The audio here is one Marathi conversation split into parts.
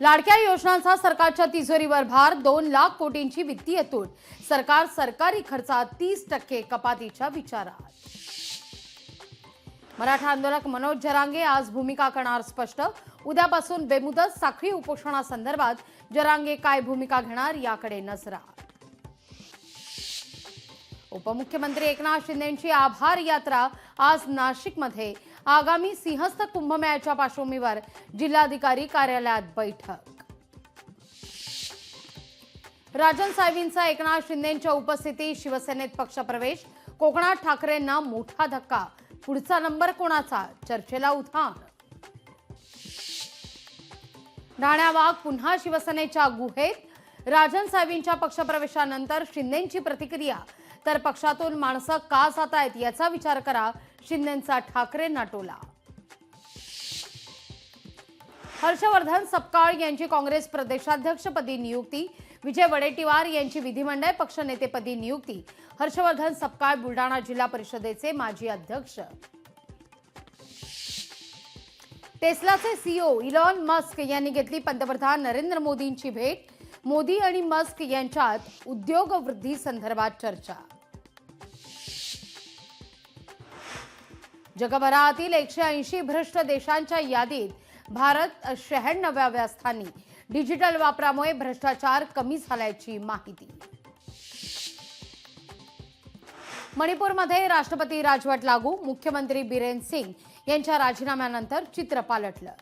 लाडक्या योजनांचा सरकारच्या तिजोरीवर भार, 2 लाख कोटींची वित्तीय तूट. सरकार सरकारी खर्चात 30% कपातीच्या विचारात. मराठा आंदोलक मनोज जरांगे आज भूमिका करणार स्पष्ट. उद्यापासून बेमुदत साखळी उपोषणासंदर्भात जरांगे काय भूमिका घेणार याकडे नजरा. उपमुख्यमंत्री एकनाथ शिंदेंची आभार यात्रा आज नाशिकमध्ये. आगामी सिंहस्थ कुंभमेळ्याच्या पार्श्वभूमीवर जिल्हाधिकारी कार्यालयात बैठक. राजन साहेबींचा एकनाथ शिंदेंच्या उपस्थितीत शिवसेनेत पक्षप्रवेश. कोकणात ठाकरेंना मोठा धक्का. पुढचा नंबर कोणाचा, चर्चेला उधाण. राणा वाघ पुन्हा शिवसेनेच्या गुहेत. राजन साहेबींच्या पक्षप्रवेशानंतर शिंदेंची प्रतिक्रिया. तर पक्षातून माणसं का जात आहेत याचा विचार करा, शिंदेंचा ठाकरेंना टोला. हर्षवर्धन सपकाळ यांची काँग्रेस प्रदेशाध्यक्षपदी नियुक्ती. विजय वडेट्टीवार यांची विधिमंडळ पक्षनेतेपदी नियुक्ती. हर्षवर्धन सपकाळ बुलढाणा जिल्हा परिषदेचे माजी अध्यक्ष. टेस्लाचे सीईओ इलॉन मस्क यांनी घेतली पंतप्रधान नरेंद्र मोदींची भेट. मोदी आणि मस्क यांच्यात उद्योग वृद्धी संदर्भात चर्चा. जगभरातील 180 भ्रष्ट देशांच्या यादीत भारत 96व्या स्थानी. डिजिटल वापरामुळे भ्रष्टाचार कमी झाल्याची माहिती. मणिपूरमध्ये राष्ट्रपती राजवट लागू. मुख्यमंत्री बिरेन सिंग यांच्या राजीनाम्यानंतर चित्र पालटलं.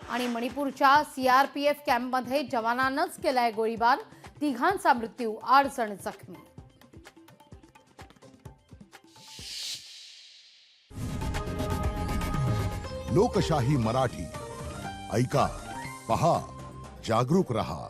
आणि मणिपूरच्या सीआरपीएफ कॅम्पमध्ये जवानांनाच केलाय गोळीबार. 3घांचा मृत्यू, 8 जण जखमी. लोकशाही मराठी ऐका, पहा, जागरूक रहा.